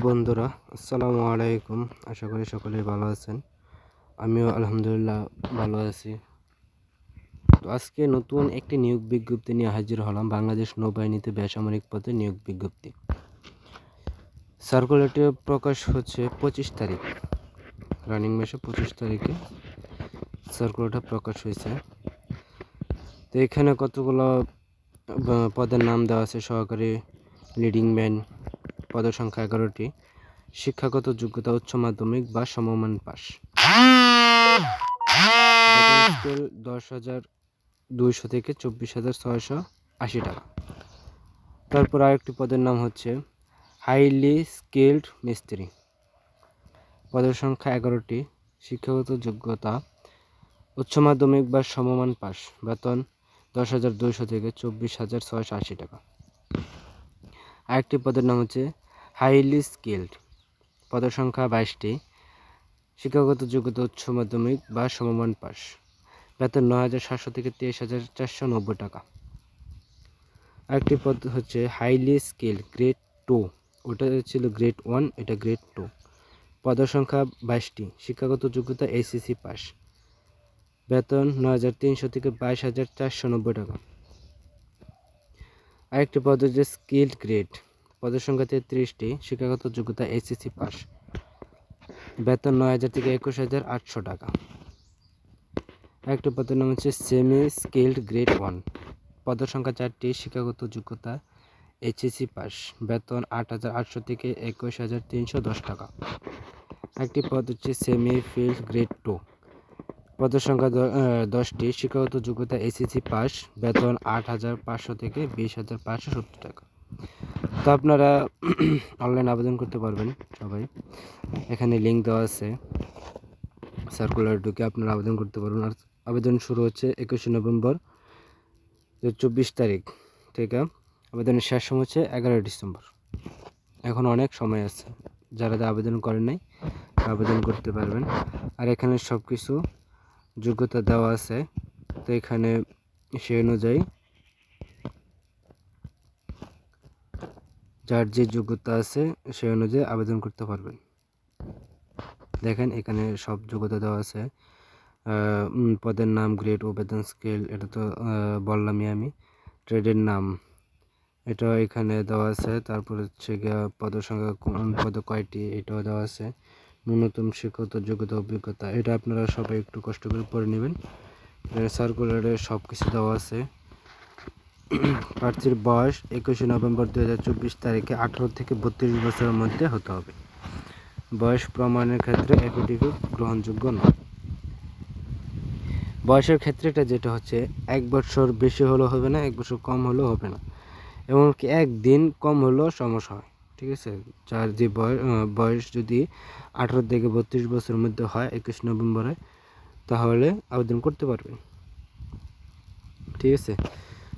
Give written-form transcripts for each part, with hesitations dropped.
বন্ধুরা, আসসালামু আলাইকুম। আশা করি সকলেই ভালো আছেন। আমিও আলহামদুলিল্লাহ ভালো আছি। তো আজকে নতুন একটি নিয়োগ বিজ্ঞপ্তি নিয়ে হাজির হলাম। বাংলাদেশ নৌবাহিনীতে বেসামরিক পদে নিয়োগ বিজ্ঞপ্তি। সার্কুলারটি প্রকাশ হচ্ছে 25 তারিখ, রানিং মাসে 25 তারিখে সার্কুলারটা প্রকাশ হয়েছে। তো এখানে কতগুলো পদের নাম দেওয়া আছে। সহকারী লিডিং ম্যান, পদের সংখ্যা 11টি। শিক্ষাগত যোগ্যতা উচ্চ মাধ্যমিক বা সমমান পাস। স্কেল 10,200 থেকে 24,680 টাকা। তারপর আরেকটি পদের নাম হচ্ছে হাইলি স্কিল্ড মিস্ত্রি, পদের সংখ্যা 11টি। শিক্ষাগত যোগ্যতা উচ্চ মাধ্যমিক বা সমমান পাস। বেতন 10,200 থেকে 24,680 টাকা। আরেকটি পদের নাম হচ্ছে হাইলি স্কিল্ড, পদের সংখ্যা 22টি। শিক্ষাগত যোগ্যতা উচ্চ মাধ্যমিক বা সমমান পাস। বেতন 9,700 থেকে 23,490 টাকা। আরেকটি পদ হচ্ছে হাইলি স্কিল গ্রেড 2, ওটা ছিল গ্রেড 1, এটা গ্রেড 2। পদের সংখ্যা 22টি। শিক্ষাগত যোগ্যতা এইচএসসি পাস। বেতন 9,300 থেকে 22,490 টাকা। আরেকটি পদ হচ্ছে স্কিল গ্রেড, পদের সংখ্যা 33টি। শিক্ষাগত যোগ্যতা এইচএসসি পাস। বেতন 9,000 থেকে 21,800 টাকা। আরেকটি পদের নাম হচ্ছে সেমি স্কিল্ড গ্রেড 1, পদের সংখ্যা 4টি। শিক্ষাগত যোগ্যতা এইচএসসি পাস। বেতন 8,800 থেকে 21,310 টাকা। একটি পদ হচ্ছে সেমি ফিল্ড গ্রেড 2, পদের সংখ্যা 10টি। শিক্ষাগত যোগ্যতা এইচএসসি পাস। বেতন 8,500 থেকে 20,570 টাকা। তো আপনারা অনলাইন আবেদন করতে পারবেন সবাই। এখানে লিঙ্ক দেওয়া আছে, সার্কুলার ঢুকে আপনারা আবেদন করতে পারবেন। আর আবেদন শুরু হচ্ছে 21 নভেম্বর 24 তারিখ থেকে। আবেদনের শেষ সময় হচ্ছে 11 ডিসেম্বর। এখন অনেক সময় আছে, যারা আবেদন করেন নাই আবেদন করতে পারবেন। আর এখানে সব কিছু যোগ্যতা দেওয়া আছে। তো এখানে সে অনুযায়ী যার যে যোগ্যতা আছে সে অনুযায়ী আবেদন করতে পারবেন। দেখেন এখানে সব যোগ্যতা দেওয়া আছে। পদের নাম, গ্রেড ও বেতন স্কেল, এটা তো বললামই আমি। ট্রেডের নাম, এটা এখানে দেওয়া আছে। তারপর হচ্ছে গিয়ে পদের সংখ্যা, কোন পদে কয়টি, এটাও দেওয়া আছে। ন্যূনতম শিক্ষাগত যোগ্যতা, অভিজ্ঞতা, এটা আপনারা সবাই একটু কষ্ট করে পড়ে নেবেন। সার্কুলারে সব কিছু দেওয়া আছে। প্রার্থীর বয়স 21 নভেম্বর 2024 তারিখে 18 থেকে 32 বছরের মধ্যে হতে হবে। বয়স প্রমাণের ক্ষেত্রে এফিডেভিট গ্রহণযোগ্য নয়। বয়সের ক্ষেত্রে এটা যেটা হচ্ছে 1 বছর বেশি হলেও হবে না, 1 বছর কম হলেও হবে না, এমনকি একদিন কম হলেও সমস্যা হয়। ঠিক আছে, যার যে বয়স যদি 18 থেকে 32 বছরের মধ্যে হয় 21 নভেম্বরে, তাহলে আবেদন করতে পারবেন। ঠিক আছে,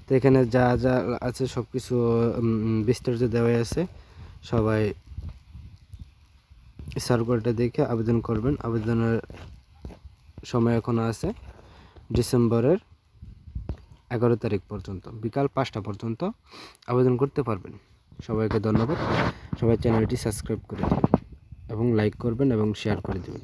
তো এখানে যা যা আছে সব কিছু বিস্তারিত দেওয়াই আছে। সবাই সার্কুলারটা দেখে আবেদন করবেন। আবেদনের সময় এখনও আছে ডিসেম্বরের 11 তারিখ পর্যন্ত, বিকাল 5টা পর্যন্ত আবেদন করতে পারবেন। সবাইকে ধন্যবাদ। সবাই চ্যানেলটি সাবস্ক্রাইব করে দেবেন এবং লাইক করবেন এবং শেয়ার করে দেবেন।